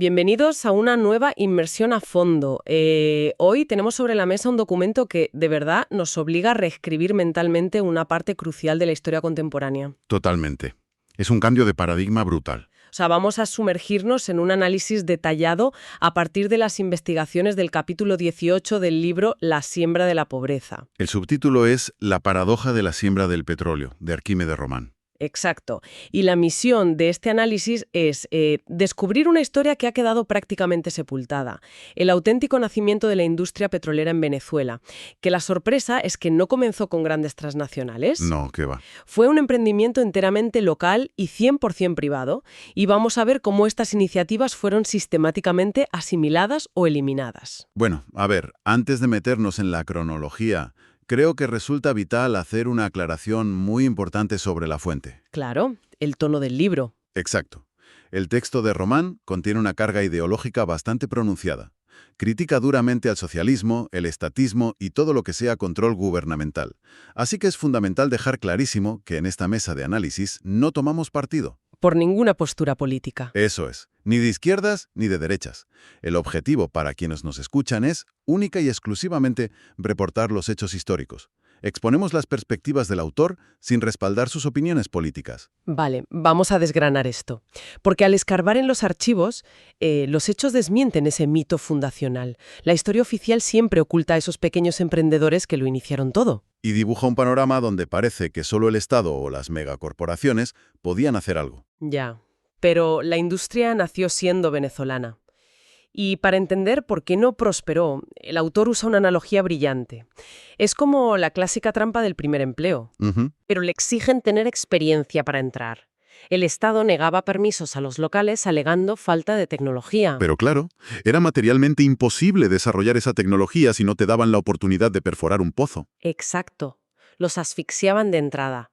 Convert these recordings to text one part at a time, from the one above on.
Bienvenidos a una nueva inmersión a fondo. Hoy tenemos sobre la mesa un documento que de verdad nos obliga a reescribir mentalmente una parte crucial de la historia contemporánea. Totalmente. Es un cambio de paradigma brutal. O sea, vamos a sumergirnos en un análisis detallado a partir de las investigaciones del capítulo 18 del libro La siembra de la pobreza. El subtítulo es La paradoja de la siembra del petróleo, de Arquímedes Román. Exacto. Y la misión de este análisis es descubrir una historia que ha quedado prácticamente sepultada, el auténtico nacimiento de la industria petrolera en Venezuela, que la sorpresa es que no comenzó con grandes transnacionales. No, ¿qué va? Fue un emprendimiento enteramente local y 100% privado, y vamos a ver cómo estas iniciativas fueron sistemáticamente asimiladas o eliminadas. Bueno, a ver, antes de meternos en la cronología, creo que resulta vital hacer una aclaración muy importante sobre la fuente. Claro, el tono del libro. Exacto. El texto de Román contiene una carga ideológica bastante pronunciada. Critica duramente al socialismo, el estatismo y todo lo que sea control gubernamental. Así que es fundamental dejar clarísimo que en esta mesa de análisis no tomamos partido. Por ninguna postura política. Eso es, ni de izquierdas ni de derechas. El objetivo para quienes nos escuchan es, única y exclusivamente, reportar los hechos históricos. Exponemos las perspectivas del autor sin respaldar sus opiniones políticas. Vale, vamos a desgranar esto. Porque al escarbar en los archivos, los hechos desmienten ese mito fundacional. La historia oficial siempre oculta a esos pequeños emprendedores que lo iniciaron todo. Y dibuja un panorama donde parece que solo el Estado o las megacorporaciones podían hacer algo. Ya, pero la industria nació siendo venezolana. Y para entender por qué no prosperó, el autor usa una analogía brillante. Es como la clásica trampa del primer empleo. Ujú. Pero le exigen tener experiencia para entrar. El Estado negaba permisos a los locales alegando falta de tecnología. Pero claro, era materialmente imposible desarrollar esa tecnología si no te daban la oportunidad de perforar un pozo. Exacto. Los asfixiaban de entrada.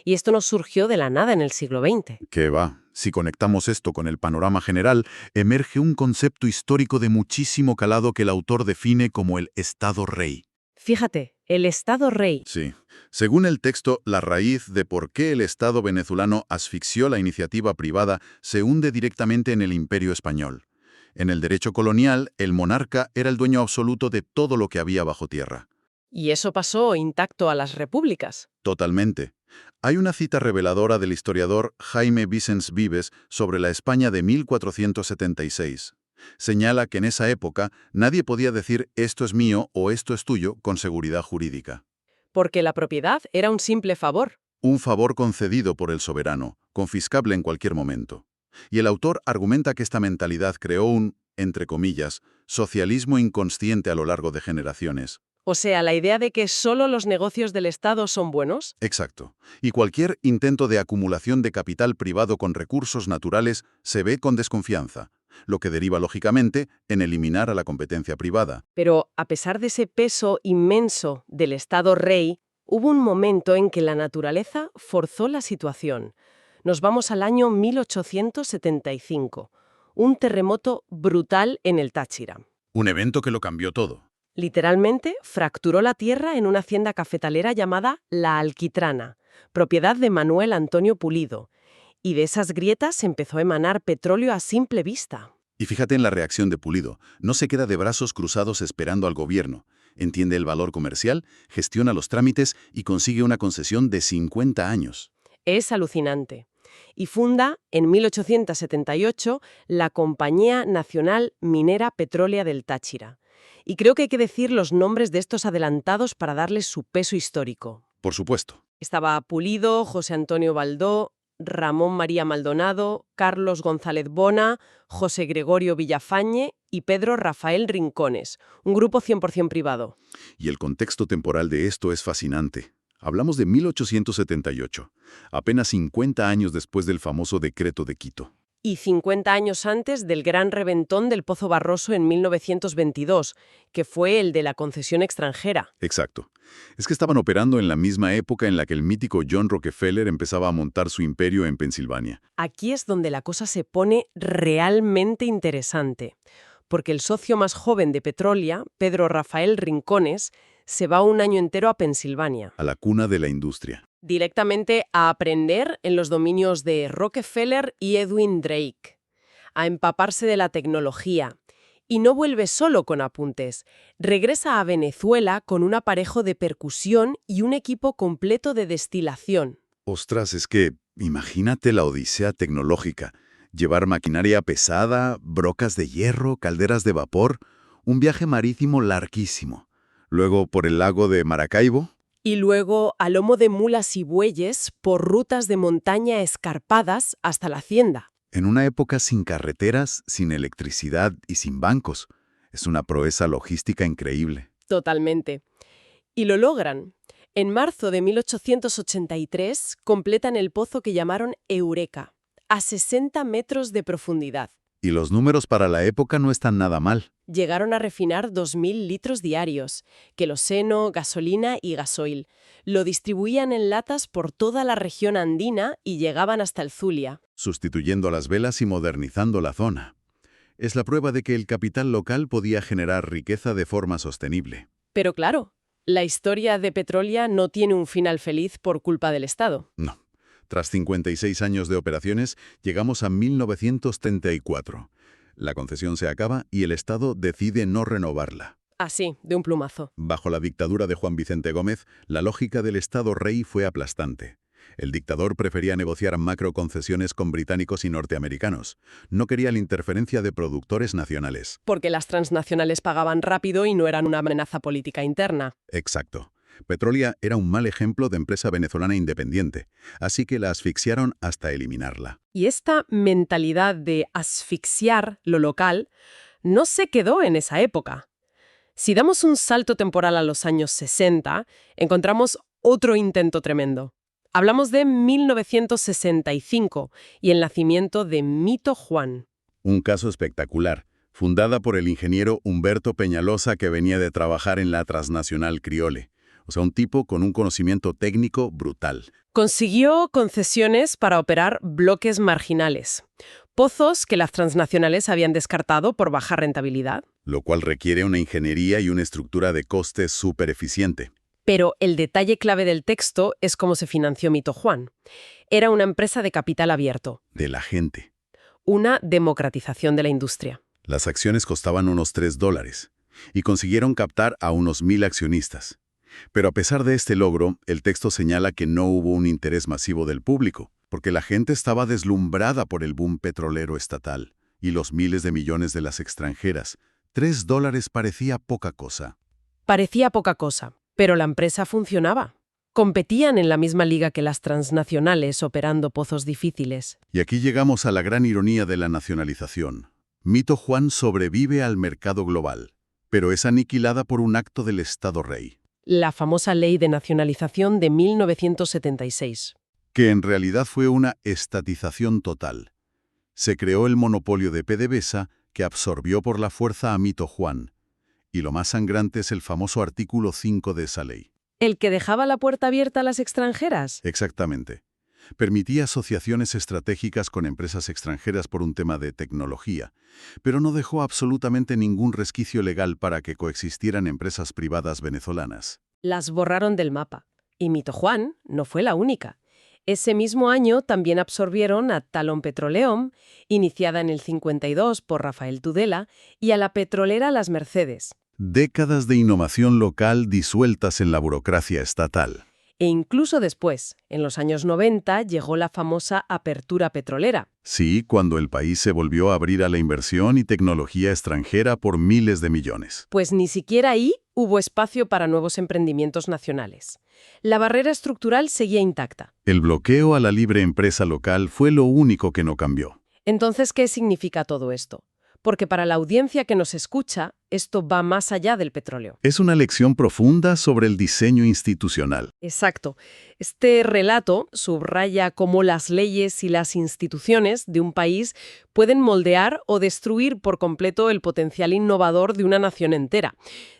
Y esto no surgió de la nada en el siglo XX. ¿Qué va? Si conectamos esto con el panorama general, emerge un concepto histórico de muchísimo calado que el autor define como el Estado-Rey. Fíjate, el Estado Rey. Sí. Según el texto, la raíz de por qué el Estado venezolano asfixió la iniciativa privada se hunde directamente en el Imperio español. En el derecho colonial, el monarca era el dueño absoluto de todo lo que había bajo tierra. Y eso pasó intacto a las repúblicas. Totalmente. Hay una cita reveladora del historiador Jaime Vicens Vives sobre la España de 1476. Señala que en esa época nadie podía decir esto es mío o esto es tuyo con seguridad jurídica. Porque la propiedad era un simple favor. Un favor concedido por el soberano, confiscable en cualquier momento. Y el autor argumenta que esta mentalidad creó un, entre comillas, socialismo inconsciente a lo largo de generaciones. O sea, la idea de que solo los negocios del Estado son buenos. Exacto. Y cualquier intento de acumulación de capital privado con recursos naturales se ve con desconfianza, lo que deriva lógicamente en eliminar a la competencia privada. Pero a pesar de ese peso inmenso del Estado Rey, hubo un momento en que la naturaleza forzó la situación. Nos vamos al año 1875, un terremoto brutal en el Táchira. Un evento que lo cambió todo. Literalmente, fracturó la tierra en una hacienda cafetalera llamada La Alquitrana, propiedad de Manuel Antonio Pulido, y de esas grietas empezó a emanar petróleo a simple vista. Y fíjate en la reacción de Pulido. No se queda de brazos cruzados esperando al gobierno. Entiende el valor comercial, gestiona los trámites y consigue una concesión de 50 años. Es alucinante. Y funda, en 1878, la Compañía Nacional Minera Petrólea del Táchira. Y creo que hay que decir los nombres de estos adelantados para darles su peso histórico. Por supuesto. Estaba Pulido, José Antonio Baldó, Ramón María Maldonado, Carlos González Bona, José Gregorio Villafañe y Pedro Rafael Rincones, un grupo 100% privado. Y el contexto temporal de esto es fascinante. Hablamos de 1878, apenas 50 años después del famoso Decreto de Quito. Y 50 años antes del gran reventón del Pozo Barroso en 1922, que fue el de la concesión extranjera. Exacto. Es que estaban operando en la misma época en la que el mítico John Rockefeller empezaba a montar su imperio en Pensilvania. Aquí es donde la cosa se pone realmente interesante, porque el socio más joven de Petrolia, Pedro Rafael Rincones, se va un año entero a Pensilvania. A la cuna de la industria. Directamente a aprender en los dominios de Rockefeller y Edwin Drake. a empaparse de la tecnología. Y no vuelve solo con apuntes. Regresa a Venezuela con un aparejo de percusión y un equipo completo de destilación. Ostras, es que imagínate la odisea tecnológica. Llevar maquinaria pesada, brocas de hierro, calderas de vapor, un viaje marítimo larguísimo. Luego por el lago de Maracaibo. Y luego a lomo de mulas y bueyes por rutas de montaña escarpadas hasta la hacienda. En una época sin carreteras, sin electricidad y sin bancos. Es una proeza logística increíble. Totalmente. Y lo logran. En marzo de 1883 completan el pozo que llamaron Eureka, a 60 metros de profundidad. Y los números para la época no están nada mal. Llegaron a refinar 2.000 litros diarios, queroseno, gasolina y gasoil. Lo distribuían en latas por toda la región andina y llegaban hasta el Zulia. Sustituyendo las velas y modernizando la zona. Es la prueba de que el capital local podía generar riqueza de forma sostenible. Pero claro, la historia de Petrolia no tiene un final feliz por culpa del Estado. No. Tras 56 años de operaciones, llegamos a 1934. La concesión se acaba y el Estado decide no renovarla. Así, de un plumazo. Bajo la dictadura de Juan Vicente Gómez, la lógica del Estado Rey fue aplastante. El dictador prefería negociar macroconcesiones con británicos y norteamericanos. No quería la interferencia de productores nacionales. Porque las transnacionales pagaban rápido y no eran una amenaza política interna. Exacto. Petrolia era un mal ejemplo de empresa venezolana independiente, así que la asfixiaron hasta eliminarla. Y esta mentalidad de asfixiar lo local no se quedó en esa época. Si damos un salto temporal a los años 60, encontramos otro intento tremendo. Hablamos de 1965 y el nacimiento de Mito Juan. Un caso espectacular, fundada por el ingeniero Humberto Peñalosa, que venía de trabajar en la transnacional Criole. O sea, un tipo con un conocimiento técnico brutal. Consiguió concesiones para operar bloques marginales, pozos que las transnacionales habían descartado por baja rentabilidad. Lo cual requiere una ingeniería y una estructura de costes súper eficiente. Pero el detalle clave del texto es cómo se financió Mito Juan. Era una empresa de capital abierto. De la gente. Una democratización de la industria. Las acciones costaban unos $3 y consiguieron captar a unos 1.000 accionistas. Pero a pesar de este logro, el texto señala que no hubo un interés masivo del público, porque la gente estaba deslumbrada por el boom petrolero estatal y los miles de millones de las extranjeras. $3 parecía poca cosa. Parecía poca cosa, pero la empresa funcionaba. Competían en la misma liga que las transnacionales operando pozos difíciles. Y aquí llegamos a la gran ironía de la nacionalización. Mito Juan sobrevive al mercado global, pero es aniquilada por un acto del Estado Rey. La famosa Ley de Nacionalización de 1976. Que en realidad fue una estatización total. Se creó el monopolio de PDVSA que absorbió por la fuerza a Mito Juan. Y lo más sangrante es el famoso artículo 5 de esa ley. ¿El que dejaba la puerta abierta a las extranjeras? Exactamente. Permitía asociaciones estratégicas con empresas extranjeras por un tema de tecnología, pero no dejó absolutamente ningún resquicio legal para que coexistieran empresas privadas venezolanas. Las borraron del mapa. Y Mito Juan no fue la única. Ese mismo año también absorbieron a Talón Petroleum, iniciada en el 52 por Rafael Tudela, y a la petrolera Las Mercedes. Décadas de innovación local disueltas en la burocracia estatal. E incluso después, en los años 90, llegó la famosa apertura petrolera. Sí, cuando el país se volvió a abrir a la inversión y tecnología extranjera por miles de millones. Pues ni siquiera ahí hubo espacio para nuevos emprendimientos nacionales. La barrera estructural seguía intacta. El bloqueo a la libre empresa local fue lo único que no cambió. Entonces, ¿qué significa todo esto? Porque para la audiencia que nos escucha, esto va más allá del petróleo. Es una lección profunda sobre el diseño institucional. Exacto. Este relato subraya cómo las leyes y las instituciones de un país pueden moldear o destruir por completo el potencial innovador de una nación entera.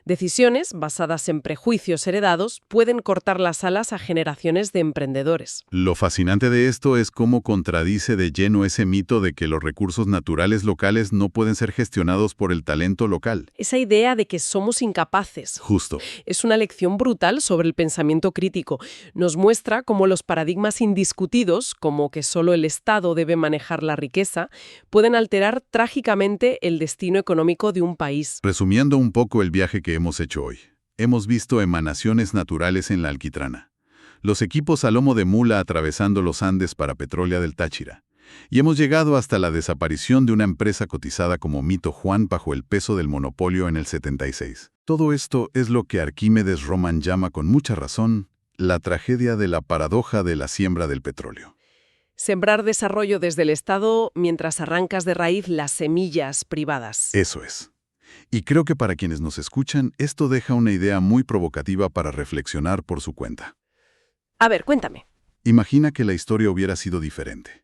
Decisiones basadas en prejuicios heredados pueden cortar las alas a generaciones de emprendedores. Lo fascinante de esto es cómo contradice de lleno ese mito de que los recursos naturales locales no pueden ser gestionados por el talento local. Esa idea de que somos incapaces Justo. es una lección brutal sobre el pensamiento crítico. Nos muestra cómo los paradigmas indiscutidos, como que solo el Estado debe manejar la riqueza, pueden alterar trágicamente el destino económico de un país. Resumiendo un poco el viaje que hemos hecho hoy, hemos visto emanaciones naturales en la Alquitrana, los equipos a lomo de mula atravesando los Andes para Petrólea del Táchira, y hemos llegado hasta la desaparición de una empresa cotizada como Mito Juan bajo el peso del monopolio en el 76. Todo esto es lo que Arquímedes Roman llama con mucha razón la tragedia de la paradoja de la siembra del petróleo. Sembrar desarrollo desde el Estado mientras arrancas de raíz las semillas privadas. Eso es. Y creo que para quienes nos escuchan, esto deja una idea muy provocativa para reflexionar por su cuenta. A ver, cuéntame. Imagina que la historia hubiera sido diferente.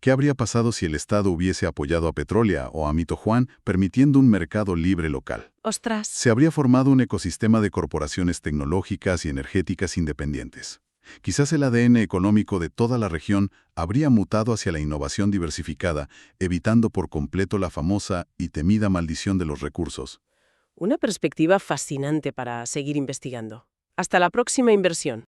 ¿Qué habría pasado si el Estado hubiese apoyado a Petrólea o a Mito Juan, permitiendo un mercado libre local? Ostras. Se habría formado un ecosistema de corporaciones tecnológicas y energéticas independientes. Quizás el ADN económico de toda la región habría mutado hacia la innovación diversificada, evitando por completo la famosa y temida maldición de los recursos. Una perspectiva fascinante para seguir investigando. Hasta la próxima inversión.